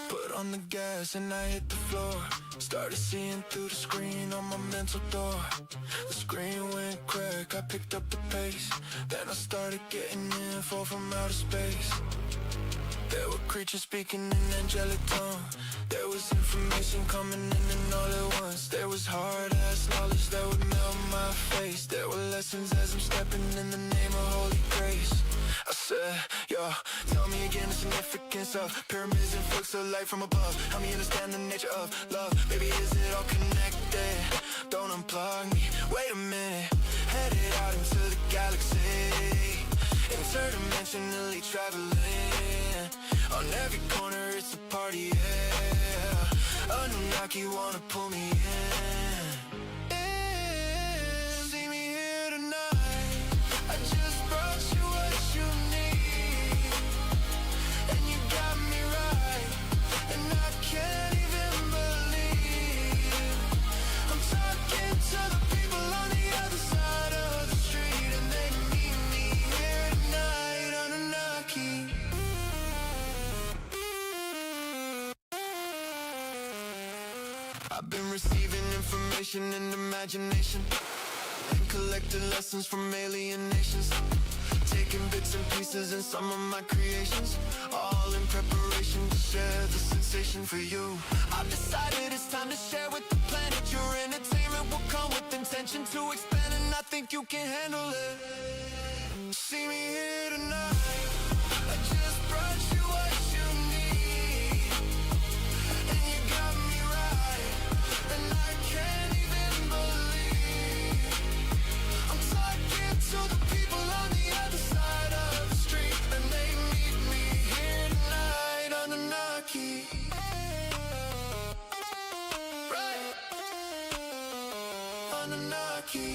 Put on the gas and I hit the floor. Started seeing through the screen on my mental door. The screen went crack, I picked up the pace. Then I started getting info from outer space. There were creatures speaking in angelic tongue. There was information coming in and all at once. There was hard-ass knowledge that would melt my face. There were lessons as I'm stepping in the name of holy grace. I said, yo, tell me again the significance of pyramids and flux of light from above. Help me understand the nature of love. Baby, is it all connected? Don't unplug me, wait a minute. Headed out into the galaxy, interdimensionally traveling. On every corner it's a party, yeah. Anunnaki wanna pull me in. See me here tonight. I just brought you what you need, and you got me right, and I can't even believe I'm talking to the people on the other side of the street, and they meet me here tonight. Anunnaki. I've been receiving information and imagination, and collecting lessons from alien nations, taking bits and pieces in some of my creations, all in preparation to share the sensation for you. I've decided it's time to share with the planet. Your entertainment will come with intention to expand, and I think you can handle it. See me here tonight. I just brought you what you need, and you got me right, and I can't even believe I'm talking to the people on the other side of the street, and they meet me here tonight. Anunnaki. Right. Anunnaki.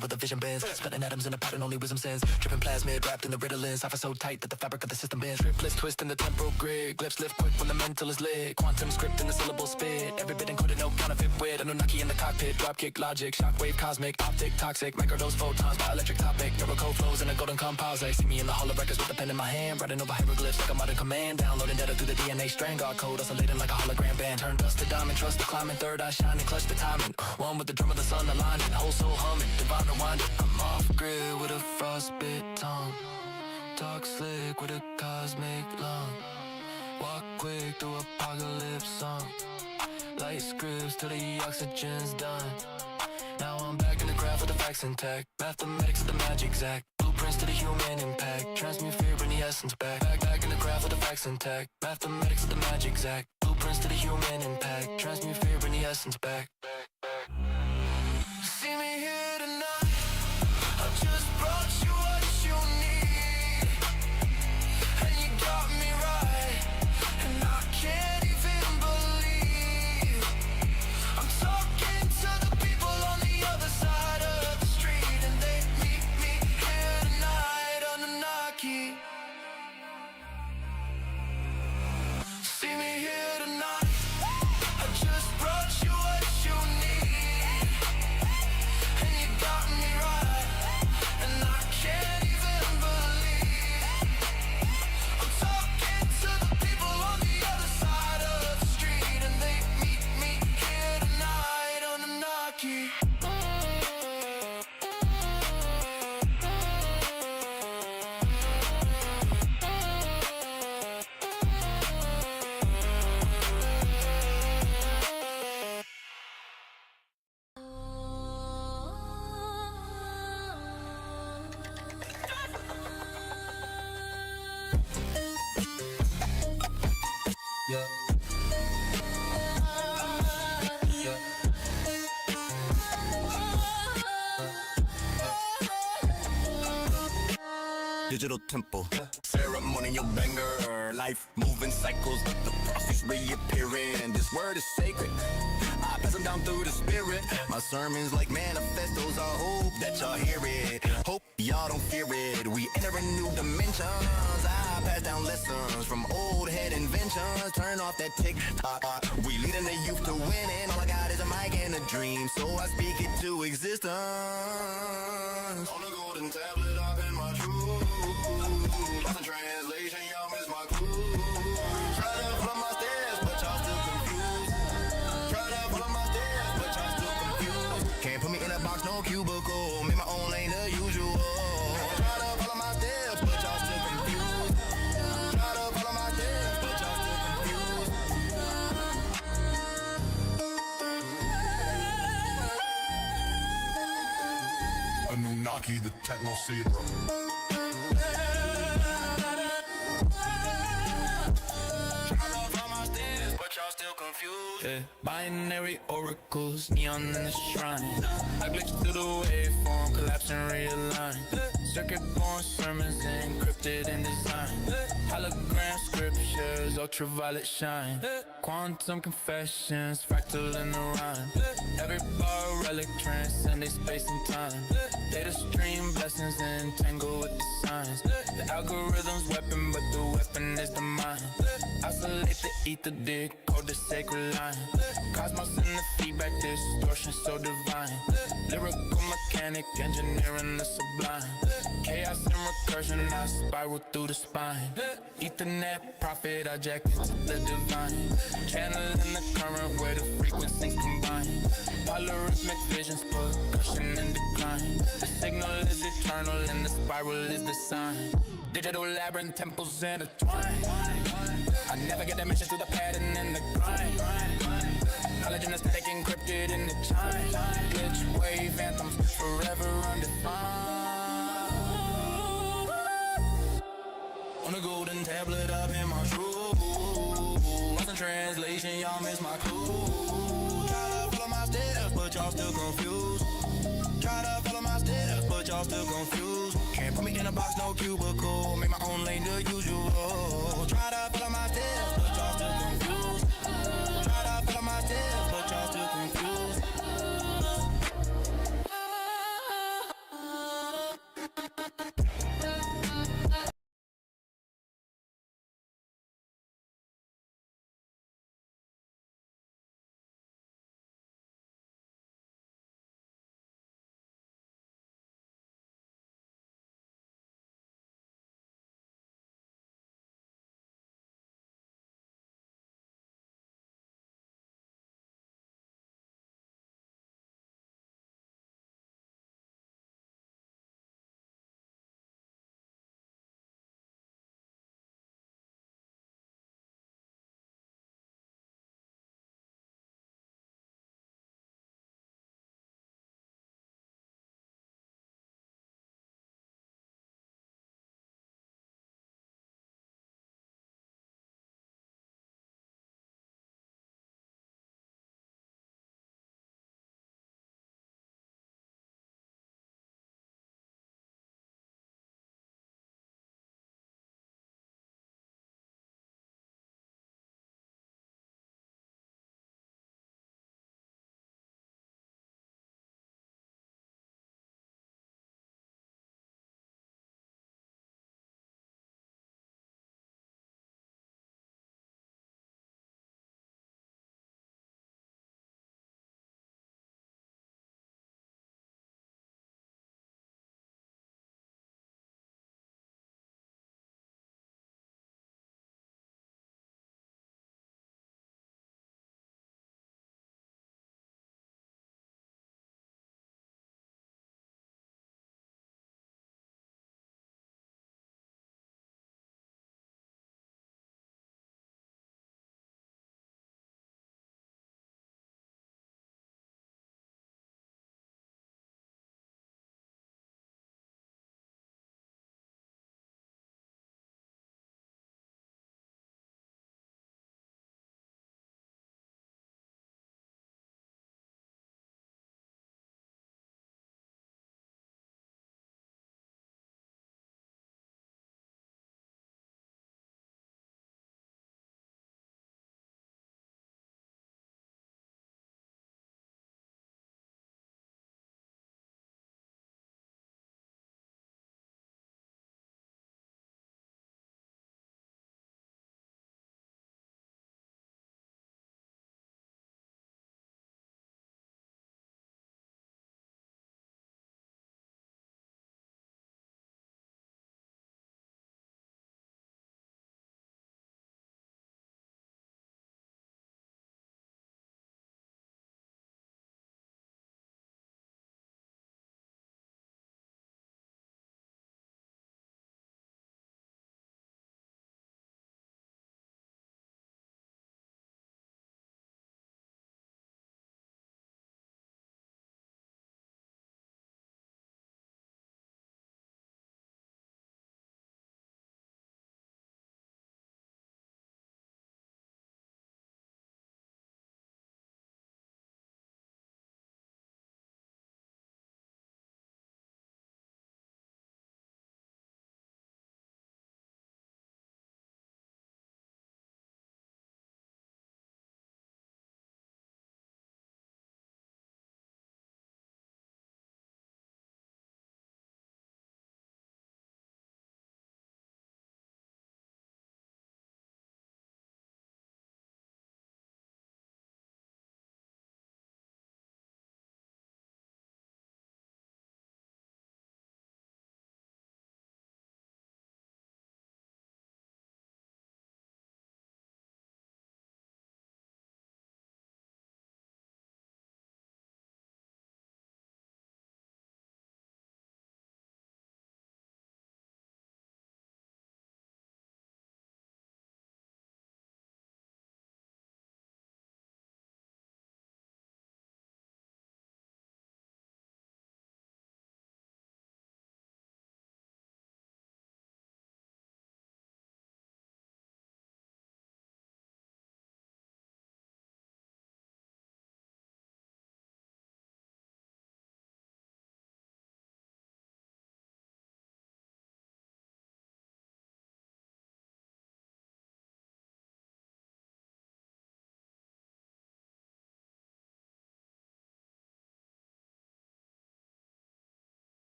With a vision bends, splitting atoms in a pattern only wisdom sends. Dripping plasmid wrapped in the riddling, cipher so tight that the fabric of the system bends. Triplets twist in the temporal grid, glyphs lift quick when the mental is lit. Quantum script in the syllable spit, every bit encoded, no counterfeit wit. Anunnaki in the cockpit, dropkick logic, shockwave cosmic, optic, toxic, microdose photons, bioelectric topic, neurocode flows in a golden composite. See me in the hall of records with a pen in my hand, writing over hieroglyphs like a modern command, downloading data through the DNA strand, God code, oscillating like a hologram band. Turn dust to diamond, trust the climbing, third eye shining, clutch the timing. One with the drum of the sun aligning, whole soul humming, divine rewinding. I'm off grid with a frostbit tongue, talk slick with a cosmic lung, walk quick through apocalypse song, light scripts till the oxygen's done. Now I'm back in the craft with the facts intact, mathematics of the magic exact, blueprints to the human impact, transmute fear, bring the essence back. Back in the craft with the facts intact, mathematics of the magic exact, blueprints to the human impact, transmute fear, bring the essence back. See me here tonight. I just brought you what you need, and you got me right, and I can't even believe I'm talking to the people on the other side of the street, and they meet me here tonight. Anunnaki. See me here tonight. I just brought you what you need, and you got me right, and I can't even believe I'm talking to the people on the other side of the street, and they meet me here tonight. Anunnaki. Yeah. Yeah. Digital temple, ceremonial banger, life moving cycles, the prophets reappearing. This word is sacred, I pass them down through the spirit. My sermons like manifestos, I hope that y'all hear it. Hope y'all don't fear it. We enter a new dimensions. I pass down lessons from old head inventions. Turn off that tick-tock. We leading the youth to winning. All I got is a dream, so I speak it to existence. On a golden tablet, I've been my truth. Lost in translation, y'all miss my clue. Try to follow my steps, but y'all still confused. Try to follow my steps, but y'all still confused. Can't put me in a box, no cubicle. Make my own lane, the usual. Try to follow my steps, but y'all still confused. Try to follow my steps, but y'all still confused. Anunnaki, the techno seed. Yeah, binary oracles, neon in the shrine. I glitch through the waveform, collapse and realign. Circuit born sermons encrypted in design. Hologram scriptures, ultraviolet shine. Quantum confessions, fractal in the rhyme. Every bar relic transcending space and time. Data stream blessings entangled with the signs. The algorithm's weapon, but the weapon is the mind. Isolate the ether, decode the sacred line. Cosmos in the feedback, distortion so divine. Lyrical mechanic, engineering the sublime. Chaos and recursion, I spiral through the spine. Ethernet, prophet, I jack into the divine. Channeling the current where the frequencies combine. Polyrhythmic visions, percussion in decline. The signal is eternal and the spiral is the sign. Digital labyrinth, temples intertwine. I never get the mission through the pattern and the grind. Knowledge and aesthetic encrypted in the chime. Glitch wave anthems forever undefined. On a golden tablet up in my truth. Lost in translation, y'all miss my clue. Try to follow my steps, but y'all still confused. Try to follow my steps, but y'all still confused. Can't put me in a box, no cubicle. Make my own lane, the usual. Try to follow my steps, but y'all still confused. Try to follow my steps, but y'all still confused.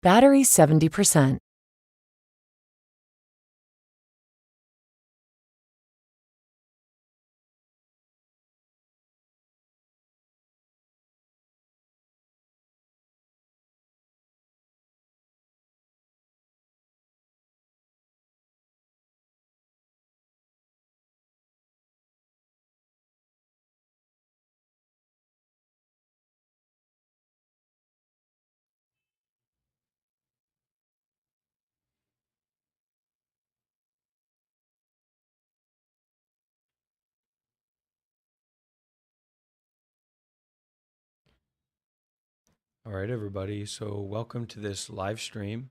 Battery 70%. All right, everybody. So, welcome to this live stream.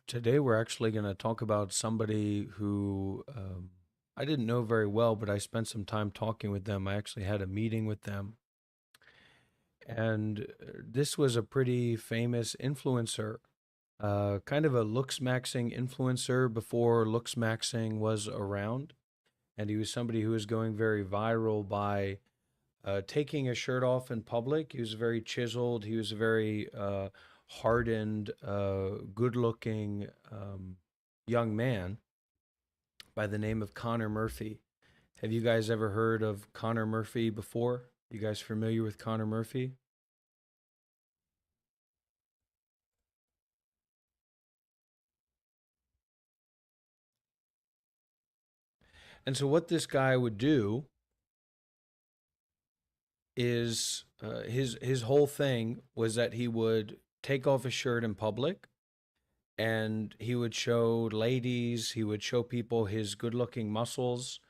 Today, we're actually going to talk about somebody who I didn't know very well, but I spent some time talking with them. I actually had a meeting with them. And this was a pretty famous influencer, kind of a looks maxing influencer before looks maxing was around. And he was somebody who was going very viral by taking his shirt off in public. He was very chiseled. He was a very hardened, good-looking young man by the name of Connor Murphy. Have you guys ever heard of Connor Murphy before? You guys familiar with Connor Murphy? And so what this guy would do is his whole thing was that he would take off his shirt in public and he would show ladies, he would show people his good looking muscles,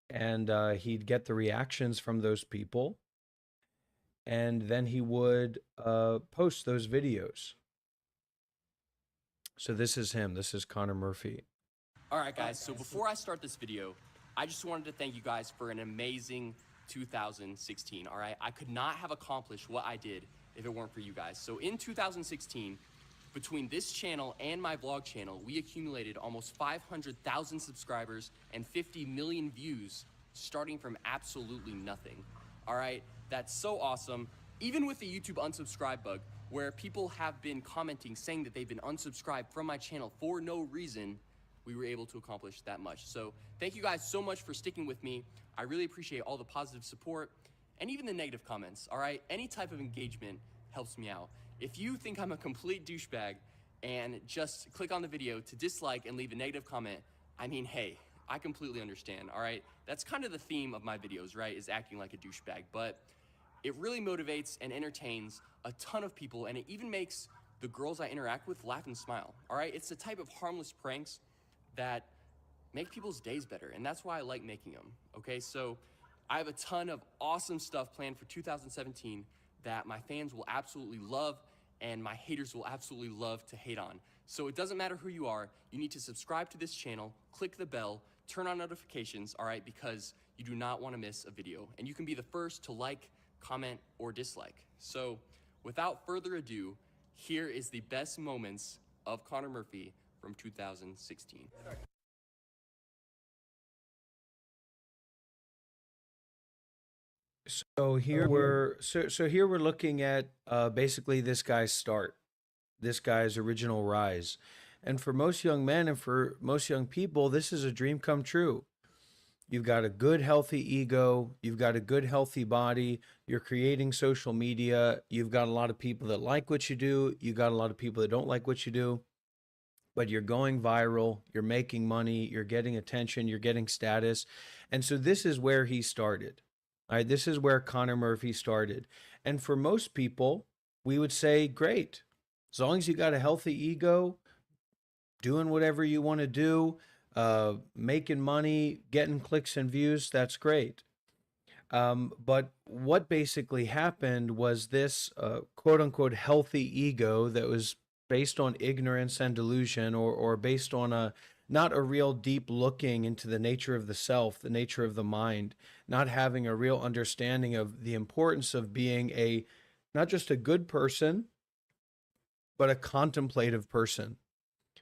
and he'd get the reactions from those people. And then he would post those videos. So this is him. This is Connor Murphy. All right, guys, so before I start this video, I just wanted to thank you guys for an amazing 2016, all right? I could not have accomplished what I did if it weren't for you guys. So in 2016, between this channel and my vlog channel, we accumulated almost 500,000 subscribers and 50 million views, starting from absolutely nothing, all right? That's so awesome. Even with the YouTube unsubscribe bug, where people have been commenting saying that they've been unsubscribed from my channel for no reason, we were able to accomplish that much. So thank you guys so much for sticking with me. I really appreciate all the positive support and even the negative comments, all right? Any type of engagement helps me out. If you think I'm a complete douchebag and just click on the video to dislike and leave a negative comment, I mean, hey, I completely understand, all right? That's kind of the theme of my videos, right, is acting like a douchebag. But it really motivates and entertains a ton of people, and it even makes the girls I interact with laugh and smile, all right? It's the type of harmless pranks that make people's days better, and that's why I like making them, okay? So I have a ton of awesome stuff planned for 2017 that my fans will absolutely love and my haters will absolutely love to hate on. So it doesn't matter who you are, you need to subscribe to this channel, click the bell, turn on notifications, all right, because you do not want to miss a video. And you can be the first to like, comment, or dislike. So without further ado, here is the best moments of Connor Murphy from 2016. So here we're looking at basically this guy's start, this guy's original rise. And for most young men and for most young people, this is a dream come true. You've got a good, healthy ego. You've got a good, healthy body. You're creating social media. You've got a lot of people that like what you do. You've got a lot of people that don't like what you do. But you're going viral. You're making money. You're getting attention. You're getting status. And so this is where he started. All right, this is where Connor Murphy started. And for most people, we would say, great. As long as you got a healthy ego, doing whatever you want to do, making money, getting clicks and views, that's great. But what basically happened was this quote unquote healthy ego that was based on ignorance and delusion, or based on not a real deep looking into the nature of the self, the nature of the mind, not having a real understanding of the importance of being not just a good person, but a contemplative person,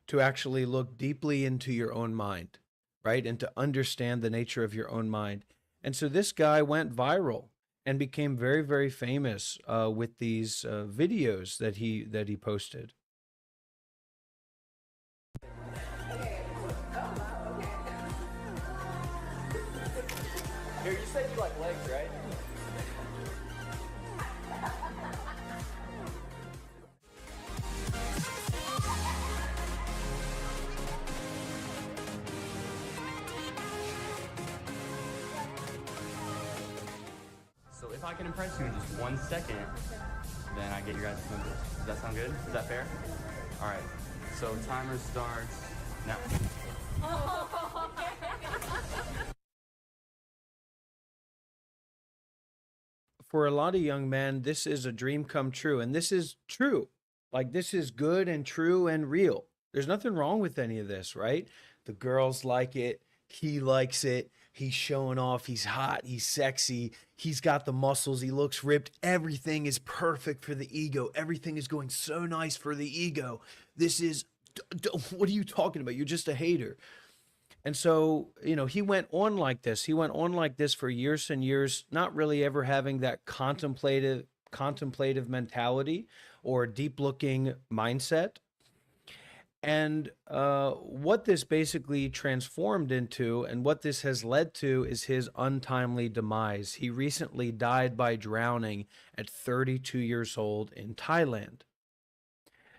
to actually look deeply into your own mind, right? And to understand the nature of your own mind. And so this guy went viral. and became very, very famous with these videos that he posted. Here, you said you like legs, right? So if I can impress you in just 1 second, then I get your guys' numbers. Does that sound good? Is that fair? All right. So timer starts now. For a lot of young men, this is a dream come true, and this is true. Like, this is good and true and real. There's nothing wrong with any of this, right? The girls like it. He likes it. He's showing off. He's hot. He's sexy. He's got the muscles. He looks ripped. Everything is perfect for the ego. Everything is going so nice for the ego. This is, what are you talking about? You're just a hater. And so, you know, he went on like this. He went on like this for years and years, not really ever having that contemplative mentality or deep looking mindset. And what this basically transformed into, and what this has led to, is his untimely demise. He recently died by drowning at 32 years old in Thailand.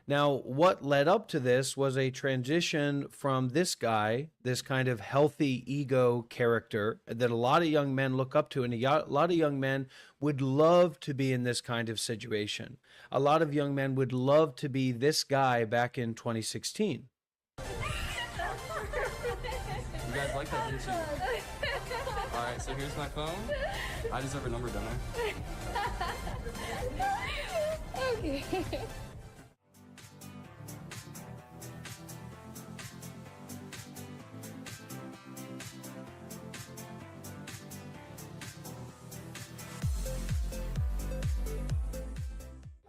Now, what led up to this was a transition from this guy, this kind of healthy ego character that a lot of young men look up to, and a lot of young men would love to be in this kind of situation. A lot of young men would love to be this guy back in 2016. You guys like that, didn't you? All right, so here's my phone. I deserve a number, don't I? Okay.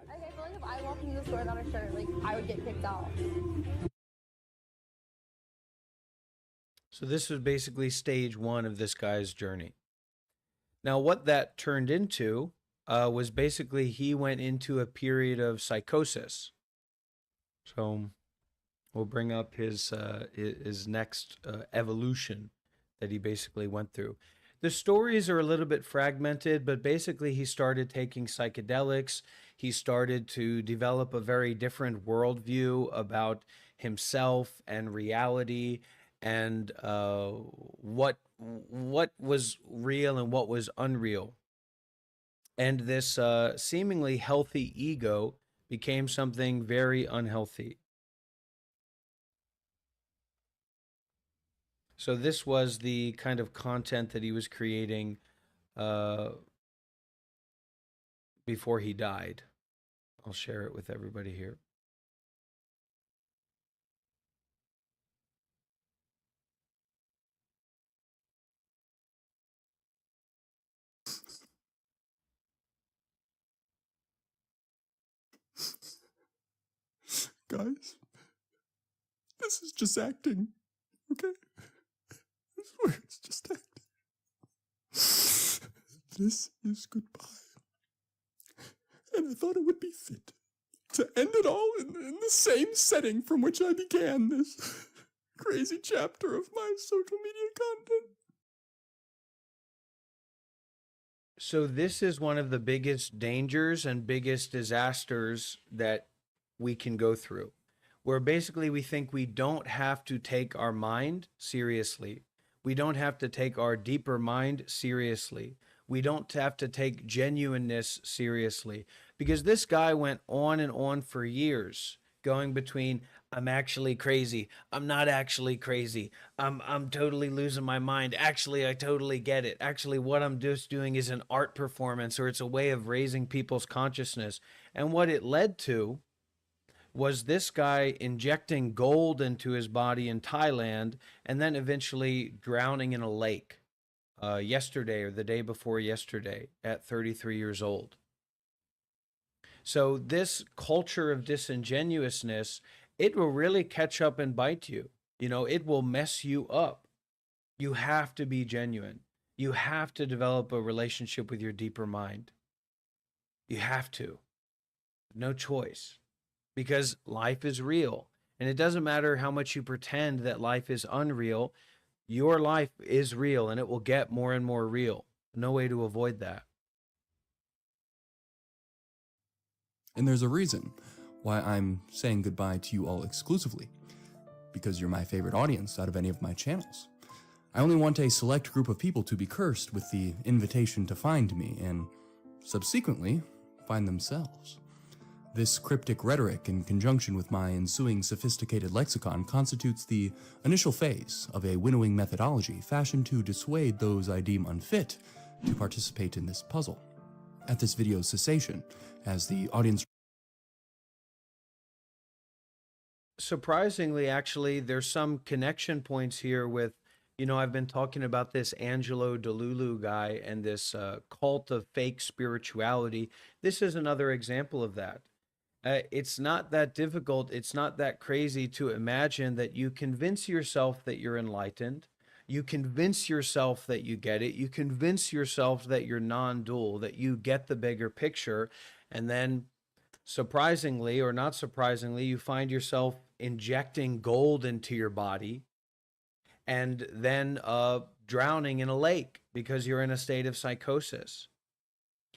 I feel like if I walked into the store without a shirt, like, I would get kicked out. So this was basically stage one of this guy's journey. Now, what that turned into was basically he went into a period of psychosis. So we'll bring up his next evolution that he basically went through. The stories are a little bit fragmented, but basically he started taking psychedelics. He started to develop a very different worldview about himself and reality, and what was real and what was unreal. And this seemingly healthy ego became something very unhealthy. So this was the kind of content that he was creating before he died. I'll share it with everybody here. Guys, this is just acting, okay? I swear it's just acting. This is goodbye. And I thought it would be fit to end it all in the same setting from which I began this crazy chapter of my social media content. So this is one of the biggest dangers and biggest disasters that we can go through, where basically we think we don't have to take our mind seriously. We don't have to take our deeper mind seriously. We don't have to take genuineness seriously, because this guy went on and on for years, going between, I'm actually crazy, I'm not actually crazy, I'm totally losing my mind, actually I totally get it, actually what I'm just doing is an art performance, or it's a way of raising people's consciousness. And what it led to was this guy injecting gold into his body in Thailand and then eventually drowning in a lake yesterday or the day before yesterday at 33 years old. So this culture of disingenuousness, it will really catch up and bite you. You know, it will mess you up. You have to be genuine. You have to develop a relationship with your deeper mind. You have to. No choice. Because life is real. And it doesn't matter how much you pretend that life is unreal, your life is real and it will get more and more real. No way to avoid that. And there's a reason why I'm saying goodbye to you all exclusively. Because you're my favorite audience out of any of my channels. I only want a select group of people to be cursed with the invitation to find me and subsequently find themselves. This cryptic rhetoric, in conjunction with my ensuing sophisticated lexicon, constitutes the initial phase of a winnowing methodology fashioned to dissuade those I deem unfit to participate in this puzzle. At this video's cessation, as the audience... Surprisingly, actually, there's some connection points here with, I've been talking about this Angelo Delulu guy and this cult of fake spirituality. This is another example of that. It's not that difficult. It's not that crazy to imagine that you convince yourself that you're enlightened. You convince yourself that you get it. You convince yourself that you're non-dual, that you get the bigger picture. And then surprisingly or not surprisingly, you find yourself injecting gold into your body and then drowning in a lake because you're in a state of psychosis.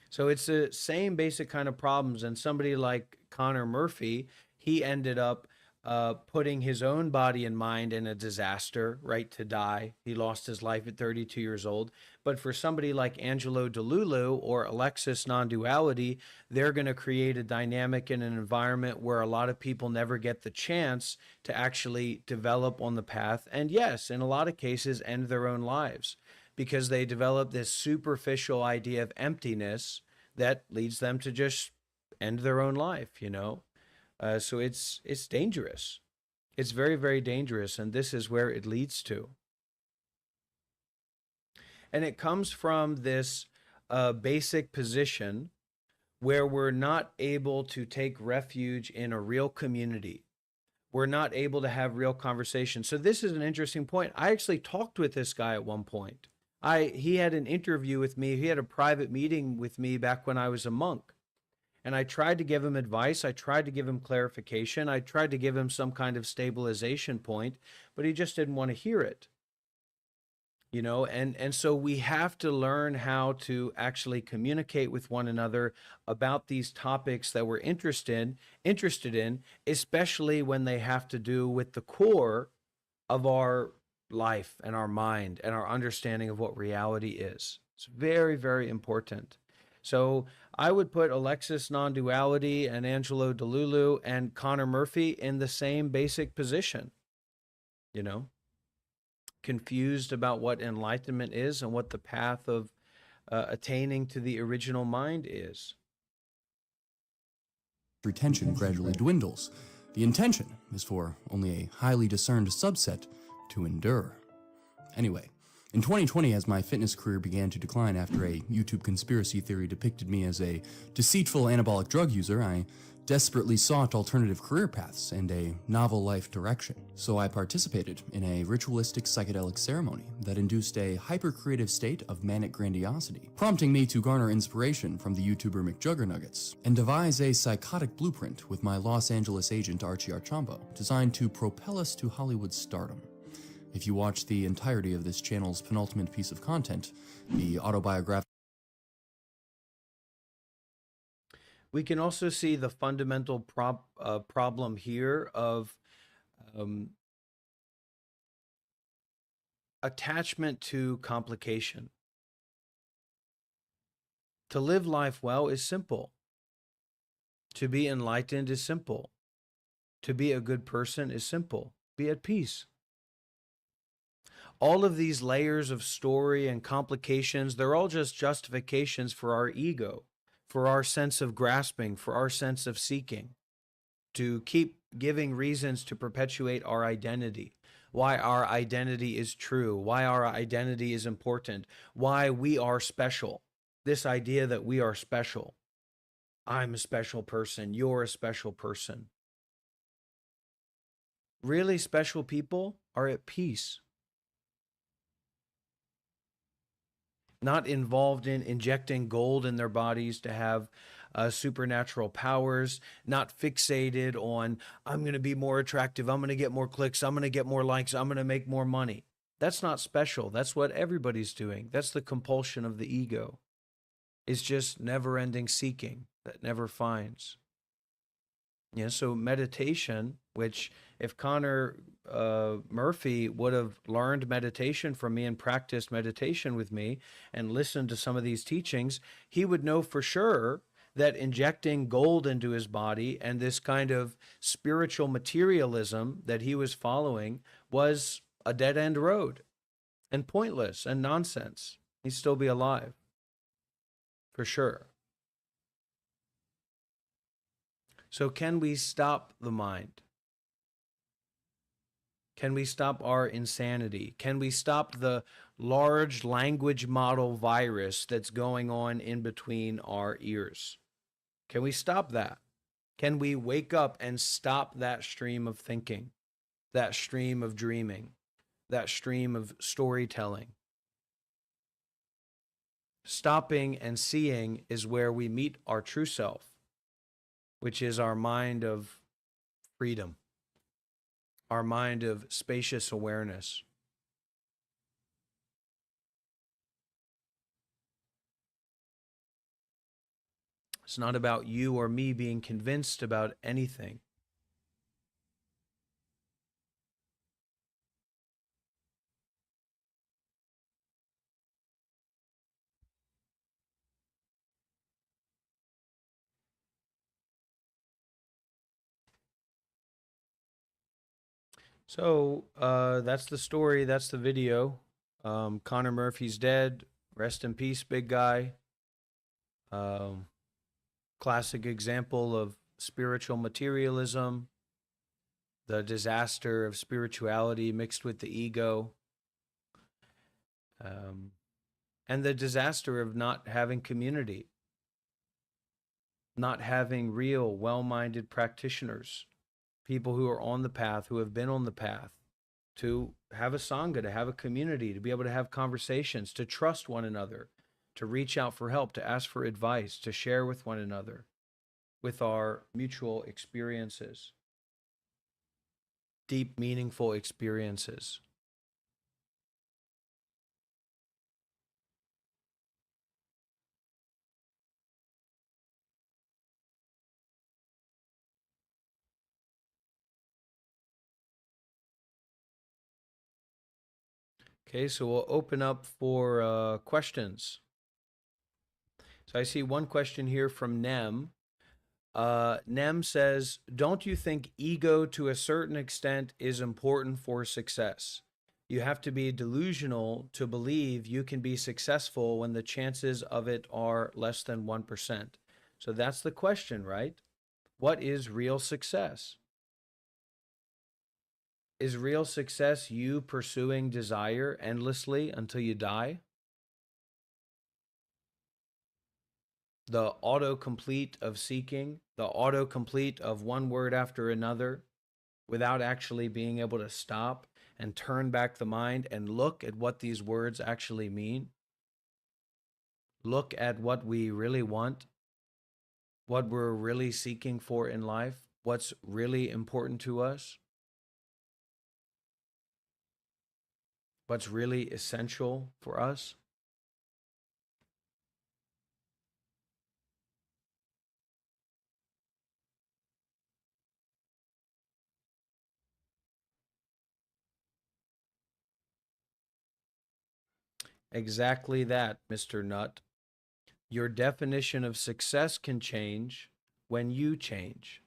So it's the same basic kind of problems. And somebody like Connor Murphy, he ended up putting his own body and mind in a disaster, right, to die. He lost his life at 32 years old. But for somebody like Angelo Delulu or Alexis Non-Duality, they're going to create a dynamic in an environment where a lot of people never get the chance to actually develop on the path. And yes, in a lot of cases, end their own lives because they develop this superficial idea of emptiness that leads them to just end their own life, So it's dangerous. It's very, very dangerous. And this is where it leads to. And it comes from this basic position where we're not able to take refuge in a real community. We're not able to have real conversation. So this is an interesting point. I actually talked with this guy at one point. He had an interview with me. He had a private meeting with me back when I was a monk. And I tried to give him advice. I tried to give him clarification. I tried to give him some kind of stabilization point, but he just didn't want to hear it. And so we have to learn how to actually communicate with one another about these topics that we're interested in, especially when they have to do with the core of our life and our mind and our understanding of what reality is. It's very, very important. So I would put Alexis Non-Duality and Angelo Delulu and Connor Murphy in the same basic position, confused about what enlightenment is and what the path of attaining to the original mind is. Retention gradually dwindles. The intention is for only a highly discerned subset to endure. Anyway, in 2020, as my fitness career began to decline after a YouTube conspiracy theory depicted me as a deceitful anabolic drug user, I desperately sought alternative career paths and a novel life direction. So I participated in a ritualistic psychedelic ceremony that induced a hyper-creative state of manic grandiosity, prompting me to garner inspiration from the YouTuber McJuggernuggets and devise a psychotic blueprint with my Los Angeles agent Archie Archambault, designed to propel us to Hollywood stardom. If you watch the entirety of this channel's penultimate piece of content, the autobiographical... We can also see the fundamental problem here of attachment to complication. To live life well is simple. To be enlightened is simple. To be a good person is simple. Be at peace. All of these layers of story and complications, they're all just justifications for our ego, for our sense of grasping, for our sense of seeking, to keep giving reasons to perpetuate our identity, why our identity is true, why our identity is important, why we are special. This idea that we are special. I'm a special person, you're a special person. Really special people are at peace. not involved in injecting gold in their bodies to have supernatural powers, not fixated on, I'm going to be more attractive, I'm going to get more clicks, I'm going to get more likes, I'm going to make more money. That's not special. That's what everybody's doing. That's the compulsion of the ego. It's just never-ending seeking that never finds. Yeah, so meditation, which if Connor Murphy would have learned meditation from me and practiced meditation with me and listened to some of these teachings, he would know for sure that injecting gold into his body and this kind of spiritual materialism that he was following was a dead-end road and pointless and nonsense. He'd still be alive, for sure. So can we stop the mind? Can we stop our insanity? Can we stop the large language model virus that's going on in between our ears? Can we stop that? Can we wake up and stop that stream of thinking, that stream of dreaming, that stream of storytelling? Stopping and seeing is where we meet our true self, which is our mind of freedom, our mind of spacious awareness. It's not about you or me being convinced about anything. So that's the story. That's the video. Connor Murphy's dead. Rest in peace, big guy. Classic example of spiritual materialism, the disaster of spirituality mixed with the ego, and the disaster of not having community, not having real, well-minded practitioners, people who are on the path, who have been on the path, to have a sangha, to have a community, to be able to have conversations, to trust one another, to reach out for help, to ask for advice, to share with one another, with our mutual experiences, deep, meaningful experiences. Okay, so we'll open up for questions. So I see one question here from Nem. Nem says, don't you think ego to a certain extent is important for success? You have to be delusional to believe you can be successful when the chances of it are less than 1%. So that's the question, right? What is real success? Is real success you pursuing desire endlessly until you die? The autocomplete of seeking, the autocomplete of one word after another, without actually being able to stop and turn back the mind and look at what these words actually mean. Look at what we really want, what we're really seeking for in life, what's really important to us, what's really essential for us. Exactly that, Mr. Nutt. Your definition of success can change when you change.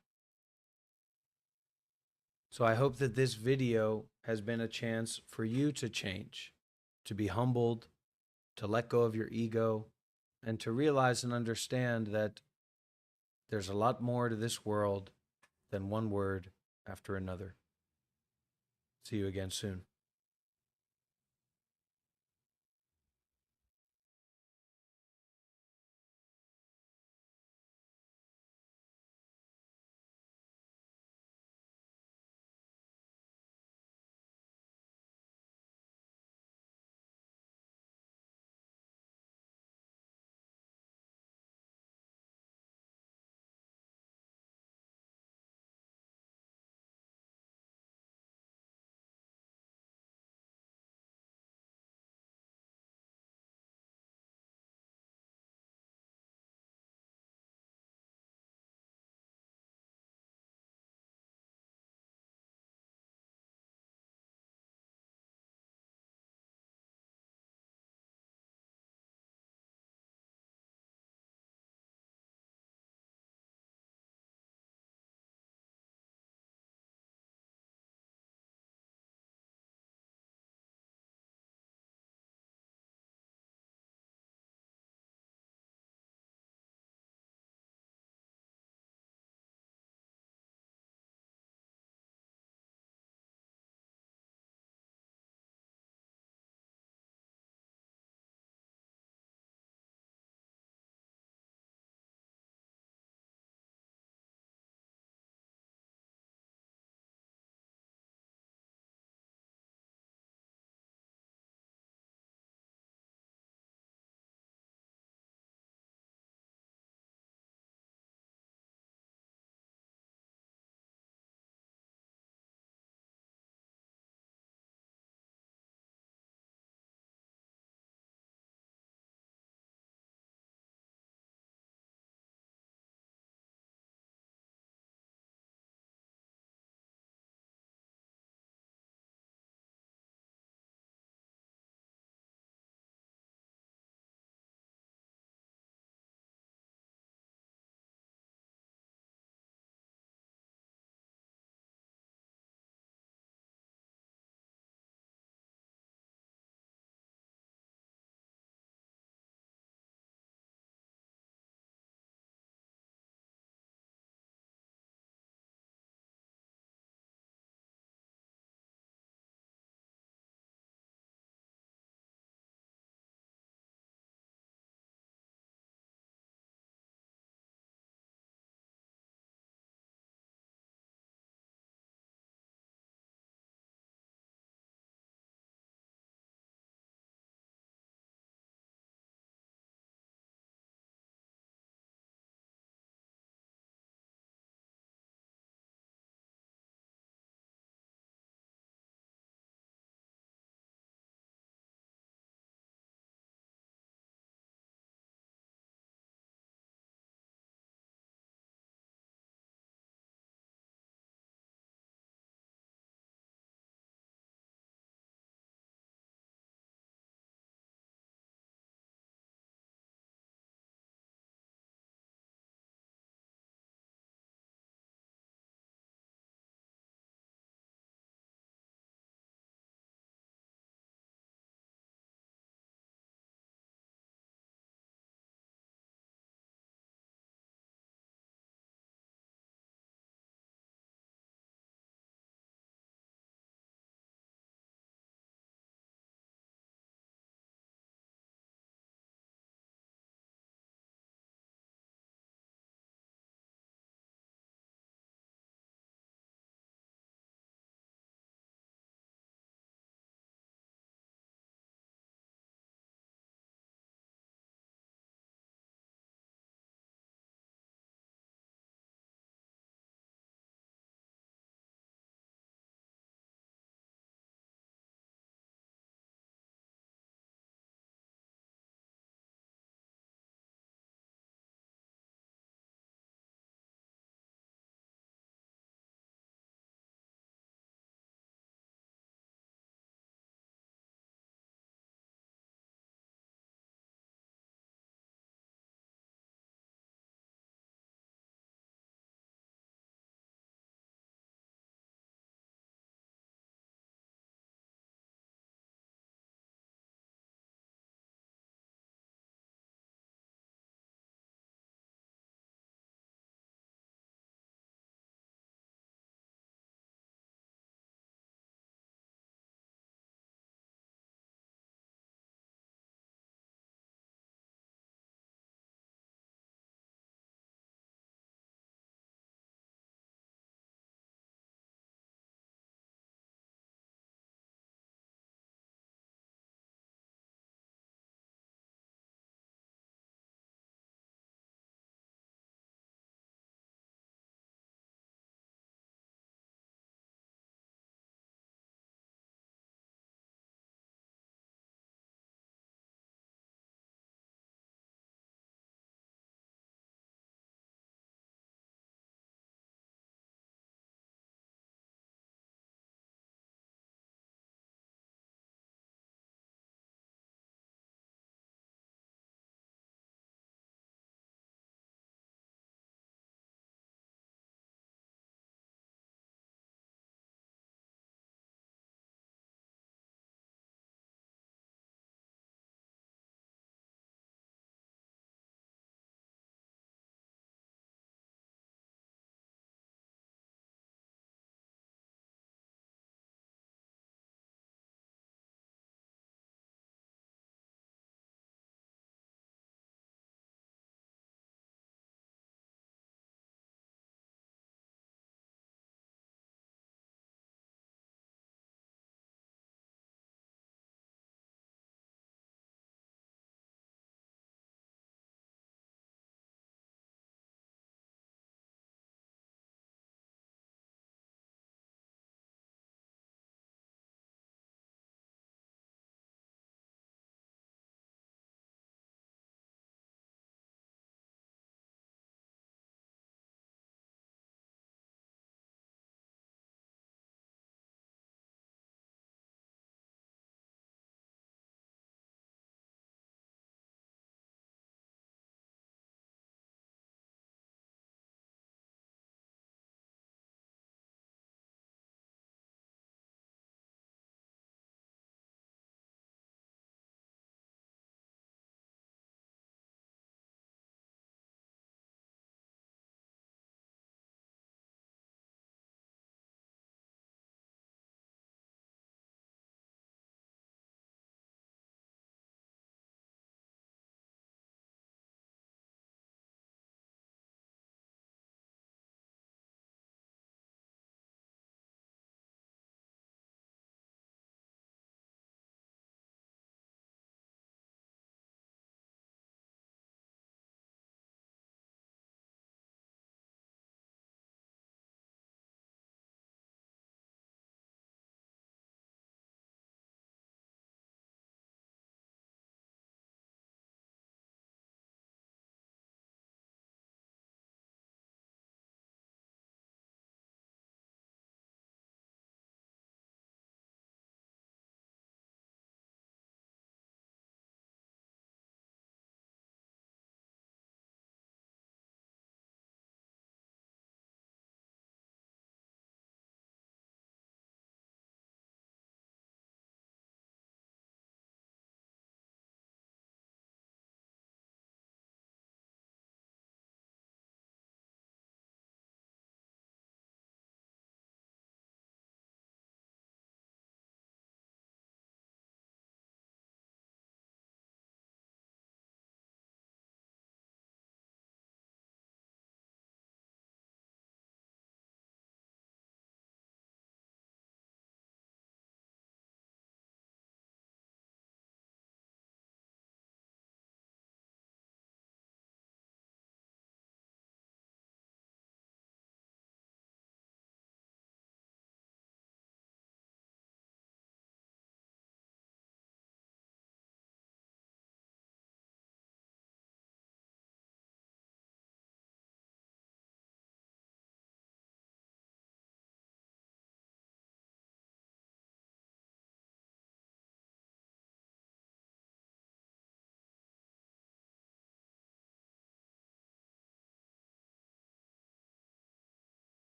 So I hope that this video has been a chance for you to change, to be humbled, to let go of your ego, and to realize and understand that there's a lot more to this world than one word after another. See you again soon.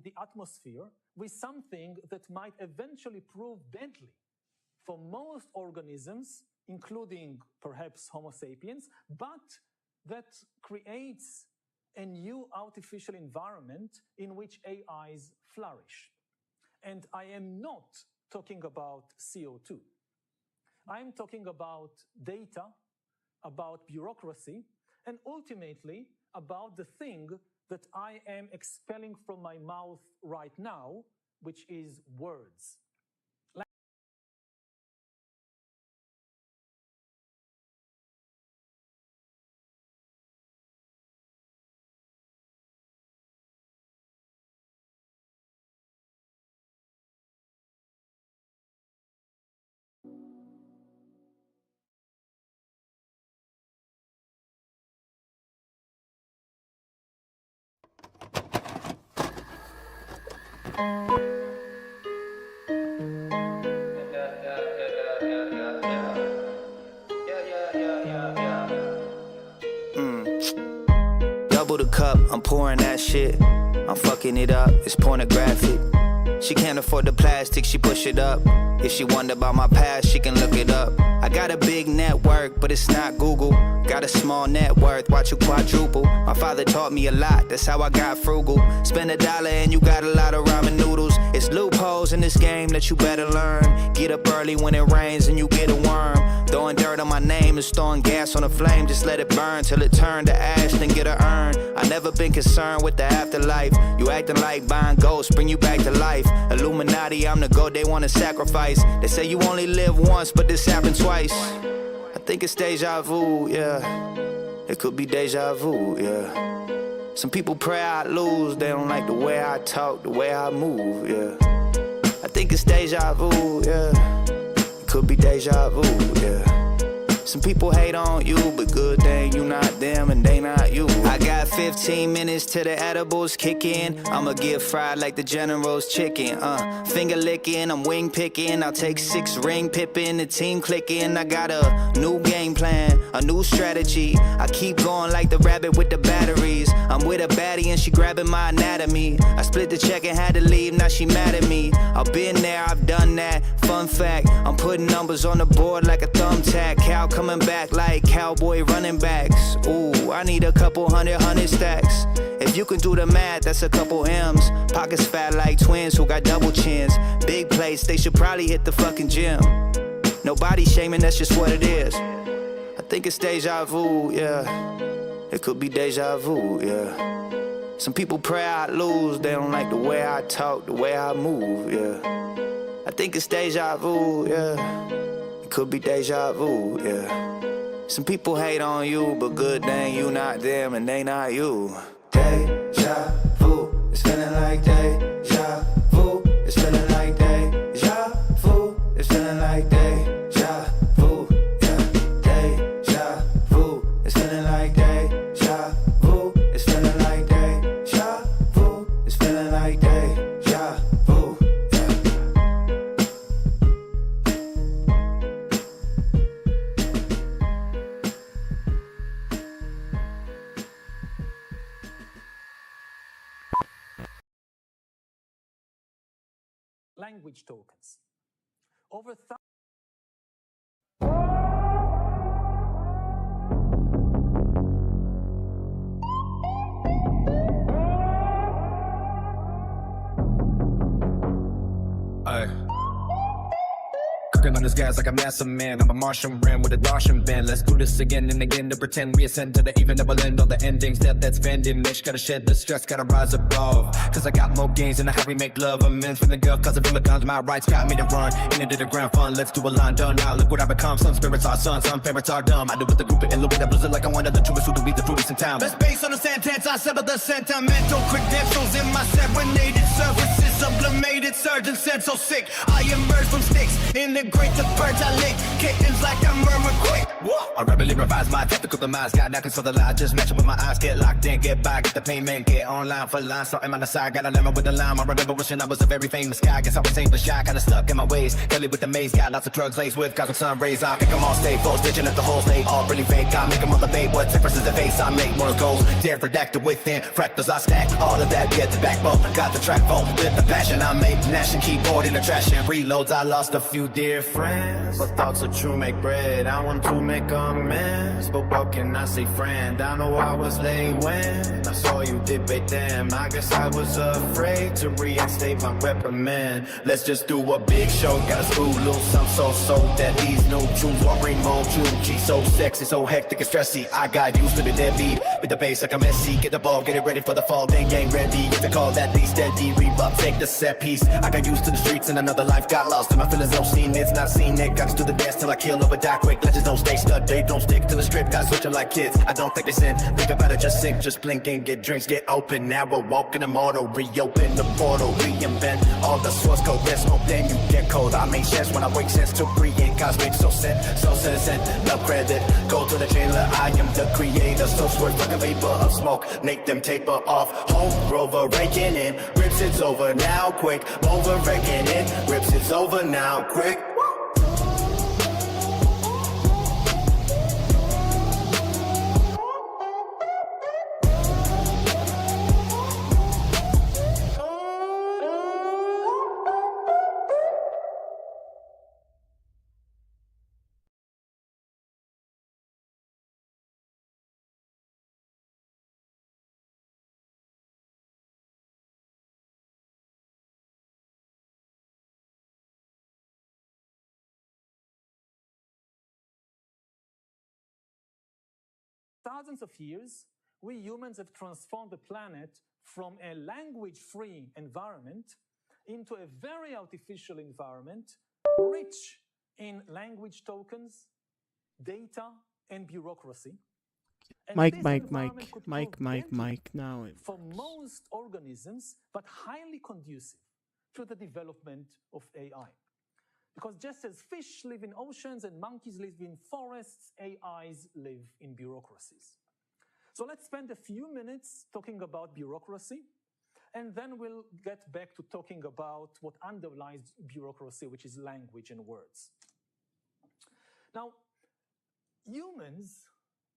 the atmosphere with something that might eventually prove deadly for most organisms, including perhaps Homo sapiens, but that creates a new artificial environment in which AIs flourish. And I am not talking about CO2. I'm talking about data, about bureaucracy, and ultimately about the thing that I am expelling from my mouth right now, which is words. Double the cup, I'm pouring that shit. I'm fucking it up, it's pornographic. She can't afford the plastic, she push it up. If she wonder about my past, she can look it up. I got a big network, but it's not Google. Got a small net worth, watch you quadruple. My father taught me a lot, that's how I got frugal. Spend $1 and you got a lot of ramen noodles. It's loopholes in this game that you better learn. Get up early when it rains and you get a worm. Throwing dirt on my name is throwing gas on a flame. Just let it burn till it turn to ash, then get a urn. I never been concerned with the afterlife. You acting like buying ghosts, bring you back to life. Illuminati, I'm the goat they wanna sacrifice. They say you only live once, but this happened twice. I think it's deja vu, yeah. It could be deja vu, yeah. Some people pray I lose, they don't like the way I talk, the way I move, yeah. I think it's deja vu, yeah. It could be deja vu, yeah. Some people hate on you, but good thing you not them and they not you. I got 15 minutes till the edibles kick in. I'ma get fried like the General's chicken. Finger licking, I'm wing picking. I'll take 6 ring pippin', the team clicking. I got a new game plan, a new strategy. I keep going like the rabbit with the batteries. I'm with a baddie and she grabbing my anatomy. I split the check and had to leave, now she mad at me. I've been there, I've done that. Fun fact, I'm putting numbers on the board like a thumbtack. Cal coming back like cowboy running backs. Ooh, I need a couple hundred stacks. If you can do the math, that's a couple M's. Pockets fat like twins who got double chins. Big place, they should probably hit the fucking gym. Nobody shaming, that's just what it is. I think it's deja vu, yeah. It could be deja vu, yeah. Some people pray I lose, they don't like the way I talk, the way I move, yeah. I think it's deja vu, yeah. It could be deja vu, yeah. Some people hate on you, but good thing you not them and they not you. Deja vu, it's feeling like deja vu. It's feeling like deja vu. It's feeling like deja vu, yeah. Deja vu, it's feeling like deja vu. It's feeling like deja vu. It's feeling like deja vu, yeah. Language tokens. Over Cooking on this gas like a massive man. I'm a Martian ram with a Martian band. Let's do this again and again to pretend we ascend to the even double end on the ending step that's vending. Niche gotta shed the stress, gotta rise above. Cause I got more gains than how we make love. I'm in for the girl cause I feel the guns. My rights got me to run into the ground fun. Let's do a line done now. Look what I become. Some spirits are sons, some parents are dumb. I do with the group in the way that blizzard like I'm one of the truest who do beat the fruities in town. Best base on the sentence, I settle the sentimental credentials in my serenaded services. Subliminal automated surgeon said so sick. I emerge from sticks, integrate the birds I lick. Kittens like I murmur quick. I rapidly revise my technical demise. Got nothing for the lie, just match it with my eyes. Get locked in, get by, get the payment, get online for line. Something on the side, got a lemon with the lime. I remember wishing I was a very famous guy. Guess I was same but shy, kinda stuck in my ways. Kelly with the maze, got lots of drugs laced with cosmic sun rays. I kick them all stay full, stitching at the whole state. All really fake, I make them all the bait. What difference is the face? I make more goals. Dare redacted within, fractals I stack. All of that, get the backbone. Got the track phone, with the passion I make. Gnashing keyboard in the trash and reloads. I lost a few dear friends, but thoughts are true make bread. I want to make amends, but what can I say, friend? I know I was late when I saw you debate them. I guess I was afraid to reinstate my reprimand. Let's just do a big show, got a screw loose. I'm so that these new tunes won't bring more G so sexy, so hectic and stressy. I got used to the deadbeat with the bass like a Messi. Get the ball, get it ready for the fall, then gang ready. If they call that the steady rebuff, take the set piece. I got used to the streets and another life got lost in my feelings. Don't seen it's not seen it. Got to do the dance till I kill over die quick. Legends don't stay stuck, they don't stick to the strip. Got switching like kids. I don't think they sin. Think about it, just sink, just blink and get drinks, get open. Now we're walking immortal, reopen the portal, reinvent all the source code. Then smoke, then you get cold. I make sense when I wake sense to create cosmic. So citizen, no credit. Go to the trailer, I am the creator. So swerve like a vapor of smoke. Make them taper off. Home rover raking in. Rips it's over now, quick. Over raking in. Rips it's over now, quick. Thousands of years, we humans have transformed the planet from a language-free environment into a very artificial environment, rich in language tokens, data, and bureaucracy. And Mike, this Mike, environment Mike, could Mike, prove Mike, deadly Mike. Now it for most organisms, but highly conducive to the development of AI. Because just as fish live in oceans and monkeys live in forests, AIs live in bureaucracies. So let's spend a few minutes talking about bureaucracy, and then we'll get back to talking about what underlies bureaucracy, which is language and words. Now, humans,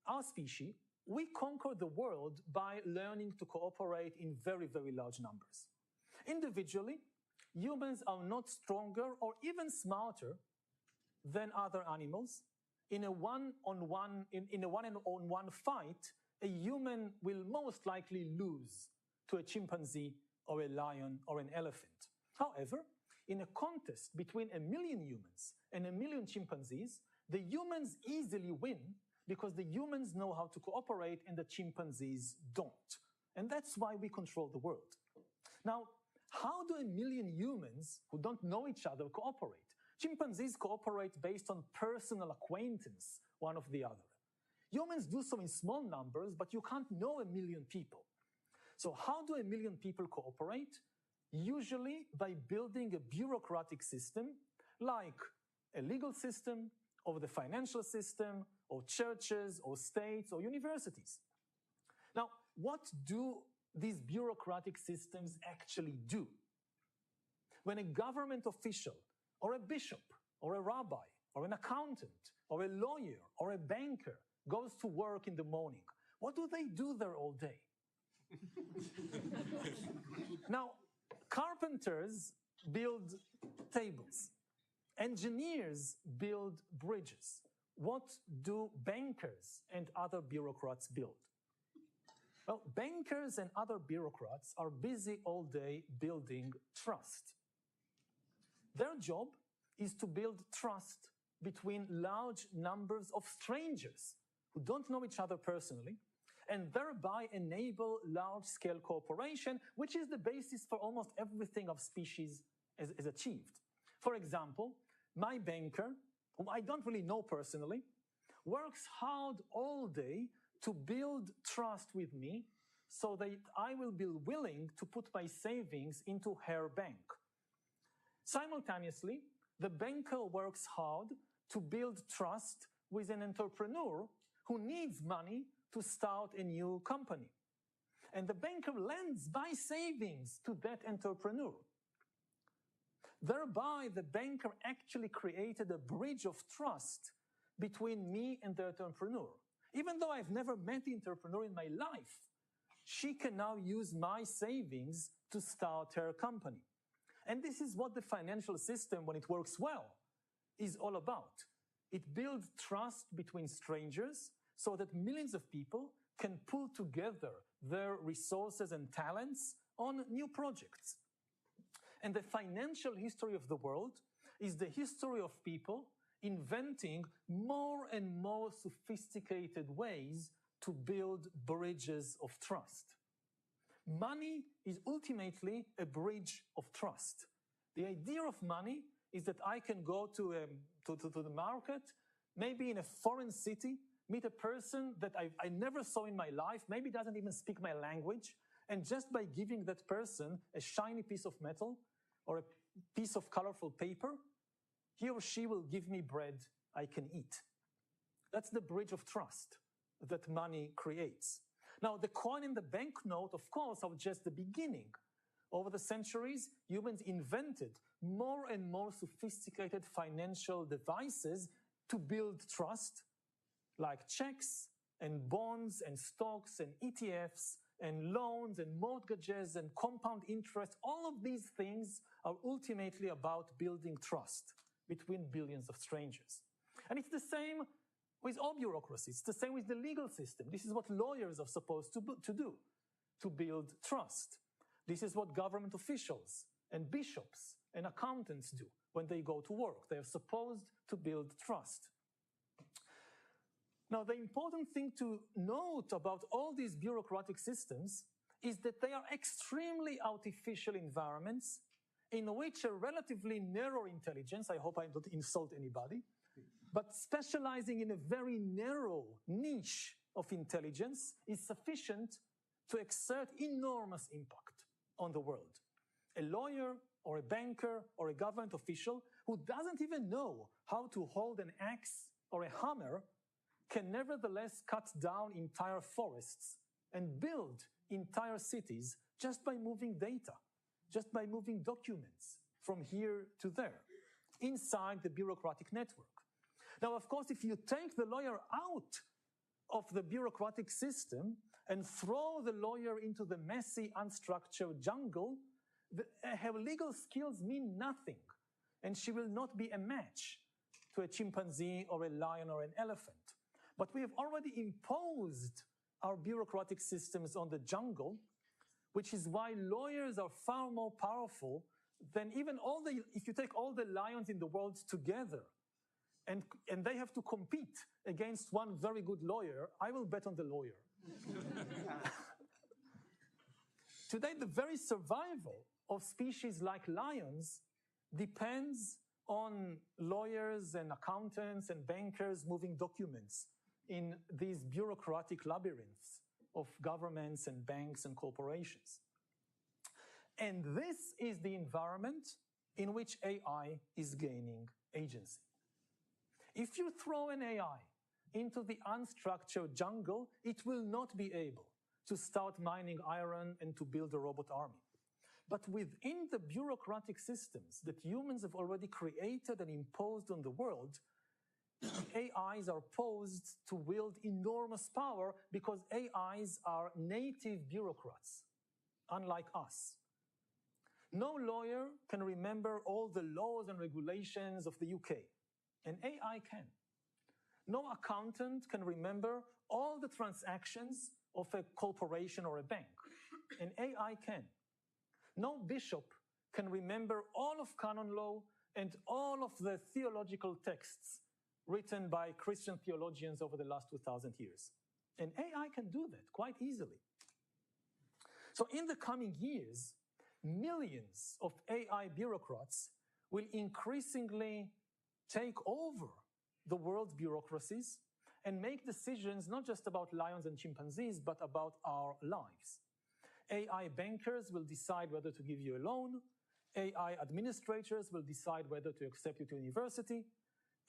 our species, we conquer the world by learning to cooperate in very, very large numbers. Individually, humans are not stronger or even smarter than other animals. In a one-on-one fight, a human will most likely lose to a chimpanzee or a lion or an elephant. However, in a contest between 1 million humans and 1 million chimpanzees, the humans easily win because the humans know how to cooperate and the chimpanzees don't. And that's why we control the world. Now, how do 1 million humans who don't know each other cooperate? Chimpanzees cooperate based on personal acquaintance, one of the other. Humans do so in small numbers, but you can't know 1 million people. So how do 1 million people cooperate? Usually by building a bureaucratic system, like a legal system, or the financial system, or churches, or states, or universities. Now, what do these bureaucratic systems actually do? When a government official, or a bishop, or a rabbi, or an accountant, or a lawyer, or a banker goes to work in the morning, what do they do there all day? Now, carpenters build tables. Engineers build bridges. What do bankers and other bureaucrats build? Well, bankers and other bureaucrats are busy all day building trust. Their job is to build trust between large numbers of strangers who don't know each other personally, and thereby enable large-scale cooperation, which is the basis for almost everything our species has achieved. For example, my banker, whom I don't really know personally, works hard all day to build trust with me so that I will be willing to put my savings into her bank. Simultaneously, the banker works hard to build trust with an entrepreneur who needs money to start a new company. And the banker lends by savings to that entrepreneur. Thereby, the banker actually created a bridge of trust between me and the entrepreneur. Even though I've never met the entrepreneur in my life, she can now use my savings to start her company. And this is what the financial system, when it works well, is all about. It builds trust between strangers so that millions of people can pull together their resources and talents on new projects. And the financial history of the world is the history of people inventing more and more sophisticated ways to build bridges of trust. Money is ultimately a bridge of trust. The idea of money is that I can go to the market, maybe in a foreign city, meet a person that I never saw in my life, maybe doesn't even speak my language, and just by giving that person a shiny piece of metal or a piece of colorful paper, he or she will give me bread I can eat. That's the bridge of trust that money creates. Now, the coin and the banknote, of course, are just the beginning. Over the centuries, humans invented more and more sophisticated financial devices to build trust, like checks and bonds and stocks and ETFs and loans and mortgages and compound interest. All of these things are ultimately about building trust between billions of strangers. And it's the same with all bureaucracies. It's the same with the legal system. This is what lawyers are supposed to do, to build trust. This is what government officials and bishops and accountants do when they go to work. They are supposed to build trust. Now, the important thing to note about all these bureaucratic systems is that they are extremely artificial environments in which a relatively narrow intelligence, I hope I don't insult anybody, but specializing in a very narrow niche of intelligence is sufficient to exert enormous impact on the world. A lawyer or a banker or a government official who doesn't even know how to hold an axe or a hammer can nevertheless cut down entire forests and build entire cities just by moving data, just by moving documents from here to there, inside the bureaucratic network. Now, of course, if you take the lawyer out of the bureaucratic system and throw the lawyer into the messy, unstructured jungle, her legal skills mean nothing, and she will not be a match to a chimpanzee or a lion or an elephant. But we have already imposed our bureaucratic systems on the jungle, which is why lawyers are far more powerful than even if you take all the lions in the world together, and they have to compete against one very good lawyer, I will bet on the lawyer. Today, the very survival of species like lions depends on lawyers and accountants and bankers moving documents in these bureaucratic labyrinths of governments and banks and corporations. And this is the environment in which AI is gaining agency. If you throw an AI into the unstructured jungle, it will not be able to start mining iron and to build a robot army. But within the bureaucratic systems that humans have already created and imposed on the world, AIs are posed to wield enormous power because AIs are native bureaucrats, unlike us. No lawyer can remember all the laws and regulations of the UK. An AI can. No accountant can remember all the transactions of a corporation or a bank. An AI can. No bishop can remember all of canon law and all of the theological texts written by Christian theologians over the last 2,000 years. And AI can do that quite easily. So in the coming years, millions of AI bureaucrats will increasingly take over the world's bureaucracies and make decisions not just about lions and chimpanzees, but about our lives. AI bankers will decide whether to give you a loan. AI administrators will decide whether to accept you to university.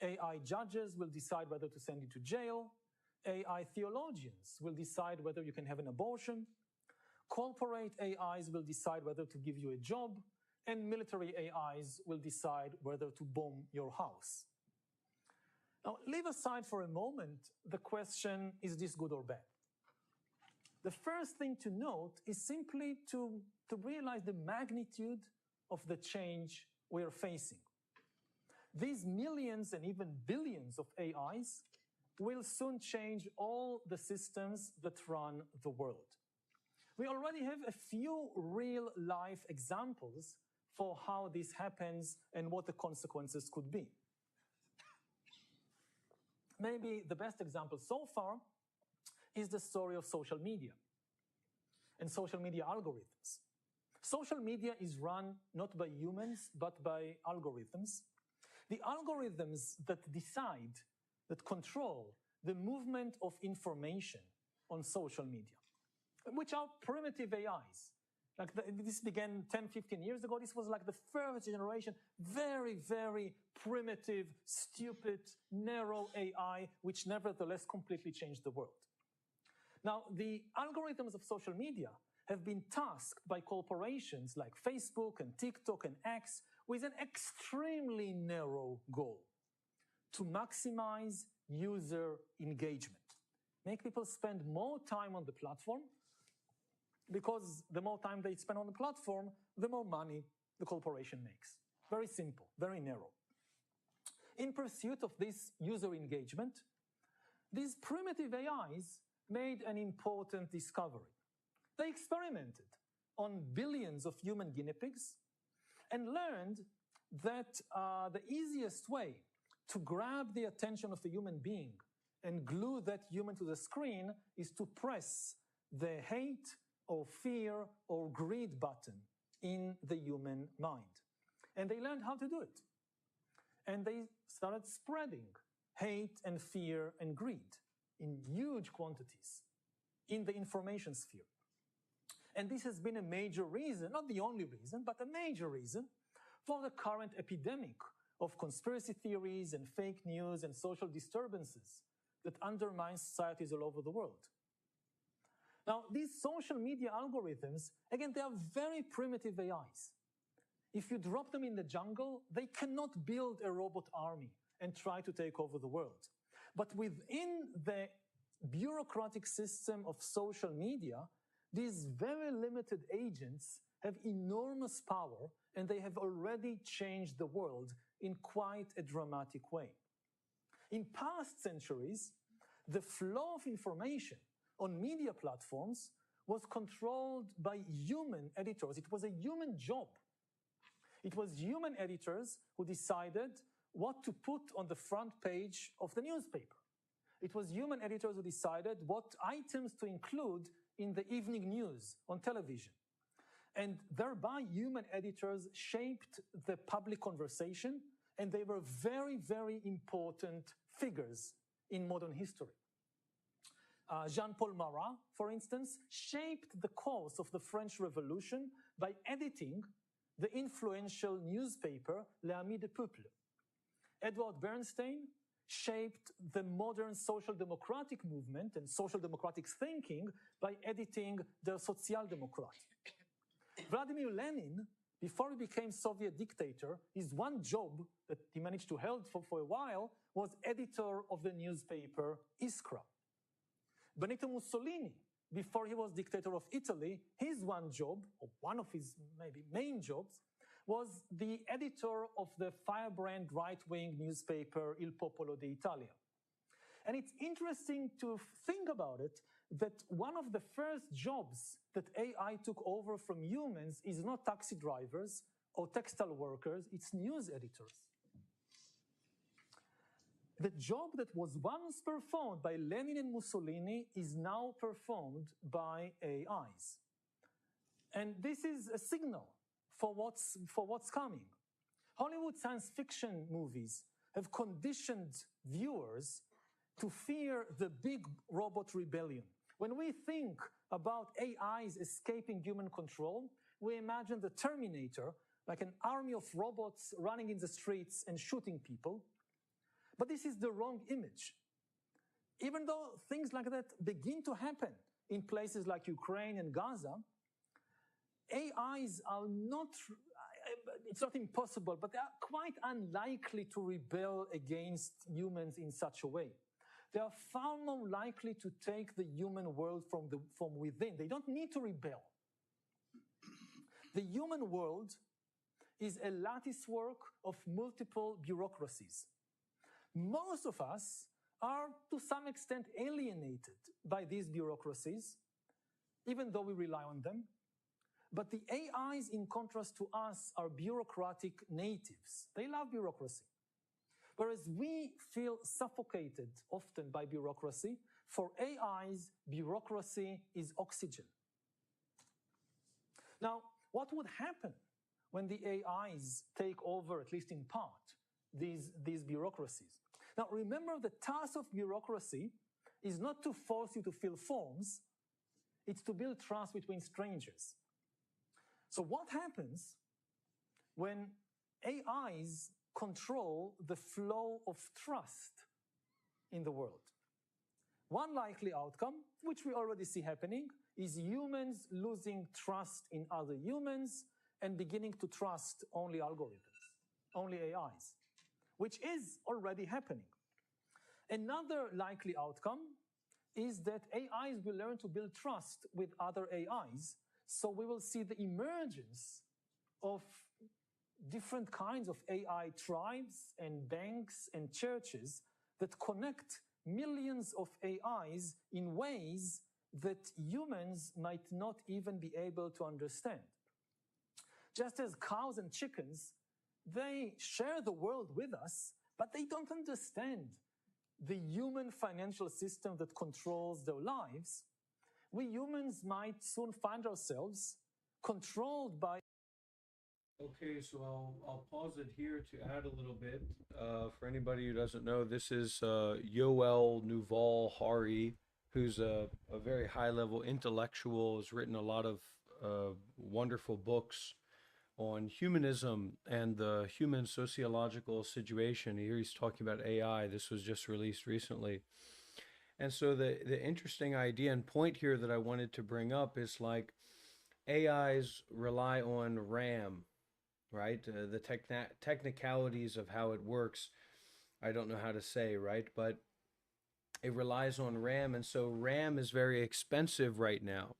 AI judges will decide whether to send you to jail. AI theologians will decide whether you can have an abortion. Corporate AIs will decide whether to give you a job. And military AIs will decide whether to bomb your house. Now, leave aside for a moment the question, is this good or bad? The first thing to note is simply to realize the magnitude of the change we are facing. These millions and even billions of AIs will soon change all the systems that run the world. We already have a few real-life examples for how this happens and what the consequences could be. Maybe the best example so far is the story of social media and social media algorithms. Social media is run not by humans, but by algorithms. The algorithms that decide, that control the movement of information on social media, which are primitive AIs. This began 10, 15 years ago. This was like the first generation, very, very primitive, stupid, narrow AI, which nevertheless completely changed the world. Now, the algorithms of social media have been tasked by corporations like Facebook and TikTok and X with an extremely narrow goal: to maximize user engagement. Make people spend more time on the platform, because the more time they spend on the platform, the more money the corporation makes. Very simple, very narrow. In pursuit of this user engagement, these primitive AIs made an important discovery. They experimented on billions of human guinea pigs and learned that the easiest way to grab the attention of a human being and glue that human to the screen is to press the hate or fear or greed button in the human mind. And they learned how to do it. And they started spreading hate and fear and greed in huge quantities in the information sphere. And this has been a major reason, not the only reason, but a major reason for the current epidemic of conspiracy theories and fake news and social disturbances that undermine societies all over the world. Now, these social media algorithms, again, they are very primitive AIs. If you drop them in the jungle, they cannot build a robot army and try to take over the world. But within the bureaucratic system of social media, these very limited agents have enormous power, and they have already changed the world in quite a dramatic way. In past centuries, the flow of information on media platforms was controlled by human editors. It was a human job. It was human editors who decided what to put on the front page of the newspaper. It was human editors who decided what items to include in the evening news on television. And thereby, human editors shaped the public conversation, and they were very, very important figures in modern history. Jean-Paul Marat, for instance, shaped the course of the French Revolution by editing the influential newspaper L'Ami du Peuple. Edward Bernstein shaped the modern social democratic movement and social democratic thinking by editing the Social Democrat. Vladimir Lenin, before he became Soviet dictator, his one job that he managed to hold for a while was editor of the newspaper Iskra. Benito Mussolini, before he was dictator of Italy, his one job, or one of his maybe main jobs, was the editor of the firebrand right-wing newspaper Il Popolo d'Italia. And it's interesting to think about it, that one of the first jobs that AI took over from humans is not taxi drivers or textile workers, it's news editors. The job that was once performed by Lenin and Mussolini is now performed by AIs. And this is a signal for what's coming. Hollywood science fiction movies have conditioned viewers to fear the big robot rebellion. When we think about AIs escaping human control, we imagine the Terminator like an army of robots running in the streets and shooting people. But this is the wrong image. Even though things like that begin to happen in places like Ukraine and Gaza, AIs are not, it's not impossible, but they are quite unlikely to rebel against humans in such a way. They are far more likely to take the human world from within. They don't need to rebel. The human world is a lattice work of multiple bureaucracies. Most of us are to some extent alienated by these bureaucracies, even though we rely on them. But the AIs, in contrast to us, are bureaucratic natives. They love bureaucracy. Whereas we feel suffocated often by bureaucracy, for AIs, bureaucracy is oxygen. Now, what would happen when the AIs take over, at least in part, these bureaucracies? Now, remember, the task of bureaucracy is not to force you to fill forms, it's to build trust between strangers. So what happens when AIs control the flow of trust in the world? One likely outcome, which we already see happening, is humans losing trust in other humans and beginning to trust only algorithms, only AIs, which is already happening. Another likely outcome is that AIs will learn to build trust with other AIs, so we will see the emergence of different kinds of AI tribes and banks and churches that connect millions of AIs in ways that humans might not even be able to understand. Just as cows and chickens, they share the world with us, but they don't understand the human financial system that controls their lives. We humans might soon find ourselves controlled by. Okay, so I'll pause it here to add a little bit. For anybody who doesn't know, this is Yoel Nuval Hari, who's a very high-level intellectual, has written a lot of wonderful books on humanism and the human sociological situation. Here he's talking about AI. This was just released recently. And so the interesting idea and point here that I wanted to bring up is like AIs rely on RAM, right? The technicalities of how it works, I don't know how to say, right? But it relies on RAM, and so RAM is very expensive right now.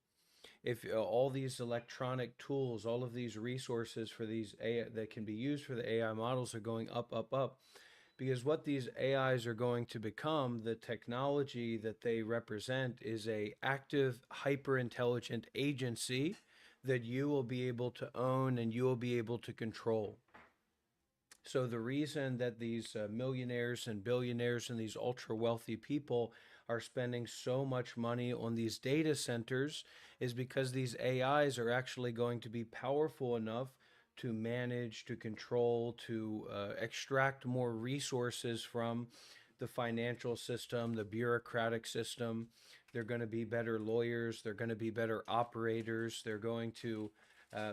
If all these electronic tools, all of these resources for these AI that can be used for the AI models are going up, up, up. Because what these AIs are going to become, the technology that they represent, is a active, hyper-intelligent agency that you will be able to own and you will be able to control. So the reason that these millionaires and billionaires and these ultra-wealthy people are spending so much money on these data centers is because these AIs are actually going to be powerful enough to manage, to control, to extract more resources from the financial system, the bureaucratic system. They're going to be better lawyers. They're going to be better operators. They're going to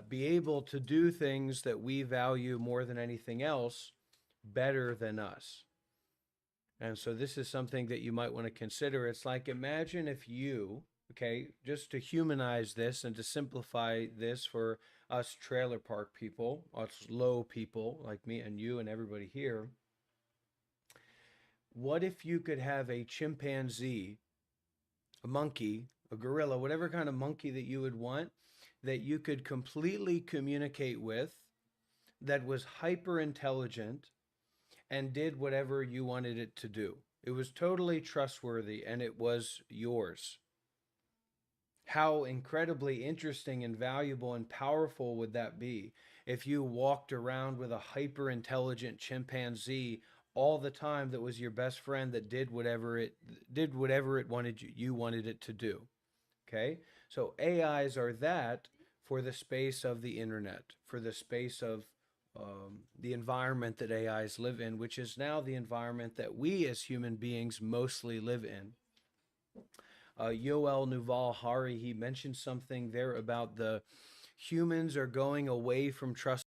be able to do things that we value more than anything else better than us. And so this is something that you might want to consider. It's like, imagine if you, okay, just to humanize this and to simplify this for us trailer park people, us low people like me and you and everybody here, what if you could have a chimpanzee, a monkey, a gorilla, whatever kind of monkey that you would want, that you could completely communicate with, that was hyper intelligent and did whatever you wanted it to do? It was totally trustworthy and it was yours. How incredibly interesting and valuable and powerful would that be if you walked around with a hyper intelligent chimpanzee all the time that was your best friend, that did whatever it wanted you wanted it to do? Okay, so AIs are that for the space of the internet, for the space of the environment that AIs live in, which is now the environment that we as human beings mostly live in. Yoel Nuval Hari, he mentioned something there about the humans are going away from trust.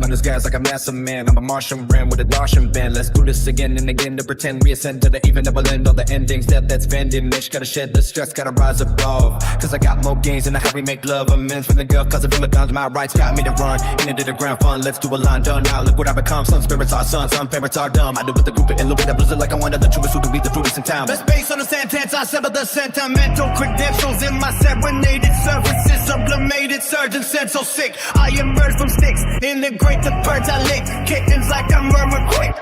on this gas like a massive man. I'm a Martian ram with a Martian band. Let's do this again and again to pretend we ascend to the even double end. All the endings that's vending. Niche gotta shed the stress, gotta rise above. Cause I got more gains than how we make love. Amends for the girl, cause of guns. My rights got me to run into the ground fun. Let's do a line done now. Look what I become. Some spirits are sons, some parents are dumb. I do with the group and look at that blizzard like I'm one of the truest who can be the fruities in town. Best base on the sentence, I sever the sentimental credentials in my serenaded services. Sublimated surgeon said so sick. I emerge from sticks, integrate the birds I lick. Kittens like a murmur quick.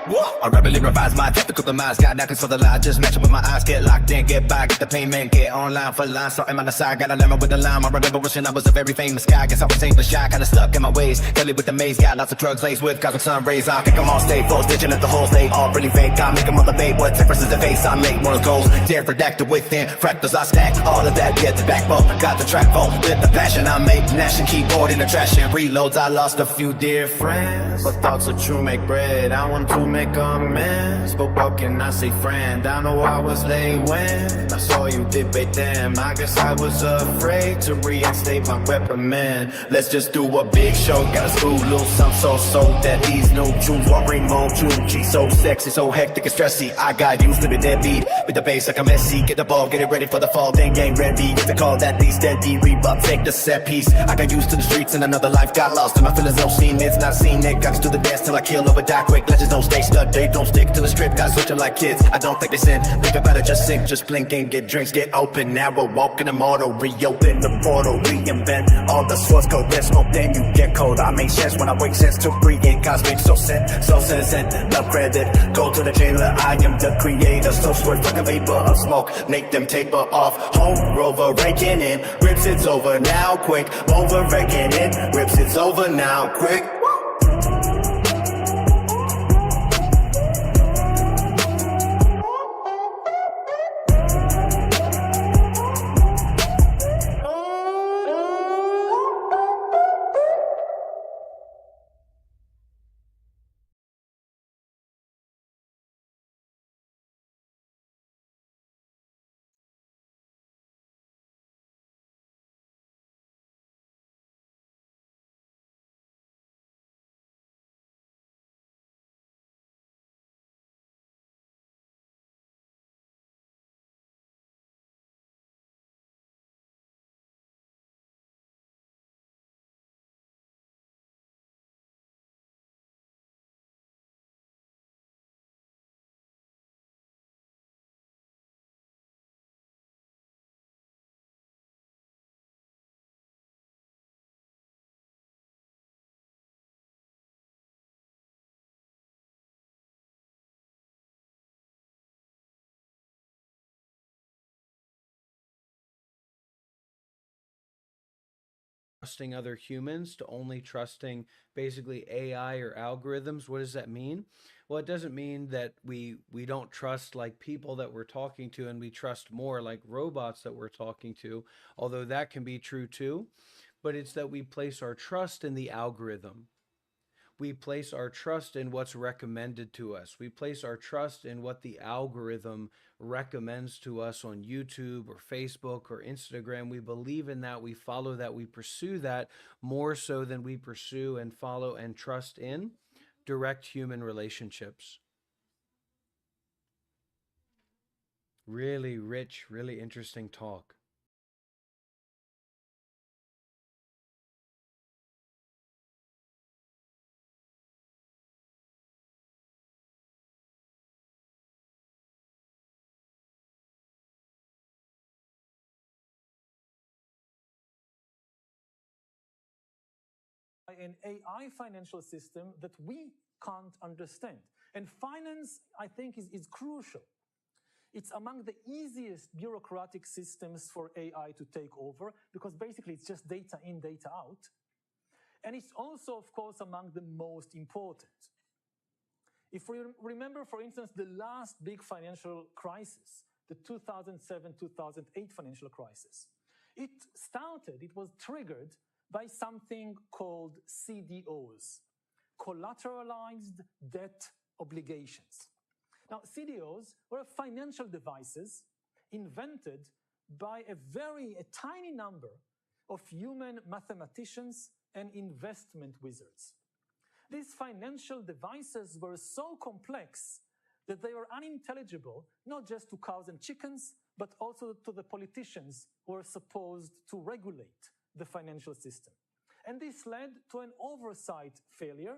I rapidly revise my tactical demise. Got nothing for the lie, just match up with my eyes. Get locked in, get by, get the payment, get online for line. Starting on the side, got a lemon with the lime. I remember wishing I was a very famous guy. Guess I was ain't the shy, kinda stuck in my ways. Kelly with the maze, got lots of drugs laced with cosmic sun rays. I kick them all stay full, stitching at the whole state. All really fake, I make them all debate. What difference is the face I make? Mortal goals, dare redacted within. Fractals I stack, all of that get the backbone. Got the track phone with the passion I make. Gnashing keyboard in the trash and reloads. I lost a few dear friends, but thoughts are true make bread. I want to make amends, but what can I say, friend? I know I was late when I saw you debate them. I guess I was afraid to reinstate my reprimand. Let's just do a big show, got a screw loose. I'm so that these new tunes won't ring home true. She's so sexy, so hectic and stressy. I got used to the deadbeat with the bass like a Messi. Get the ball, get it ready for the fall, then game ready. Get the call that these steady rebuff, take the set piece. I got used to the streets and another life got lost. And my feelings don't seem it's not seen it. Got to the dance till I kill over die quick. Legends don't stay stuck, they don't stick to the strip. Got switching like kids, I don't think they sin. Think about it, just sink, just blink and get drinks, get open. Narrow, walk in the mortal, reopen the portal, reinvent all the source code. Then smoke, then you get cold. I make sense when I wake sense to breathe in cosmic. So sent, no credit. Go to the jailer, I am the creator. So swift like a vapor of smoke, make them taper off. Home rover, raking in, rips it's over now quick. Over raking in, rips it's over now quick. Trusting other humans to only trusting basically AI or algorithms. What does that mean? Well, it doesn't mean that we don't trust like people that we're talking to, and we trust more like robots that we're talking to, although that can be true too. But it's that we place our trust in the algorithm. We place our trust in what's recommended to us. We place our trust in what the algorithm recommends to us on YouTube or Facebook or Instagram. We believe in that. We follow that. We pursue that more so than we pursue and follow and trust in direct human relationships. Really rich, really interesting talk. An AI financial system that we can't understand. And finance, I think, is crucial. It's among the easiest bureaucratic systems for AI to take over because basically it's just data in, data out. And it's also, of course, among the most important. If we remember, for instance, the last big financial crisis, the 2007-2008 financial crisis, it was triggered by something called CDOs, collateralized debt obligations. Now, CDOs were financial devices invented by a tiny number of human mathematicians and investment wizards. These financial devices were so complex that they were unintelligible, not just to cows and chickens, but also to the politicians who are supposed to regulate the financial system. And this led to an oversight failure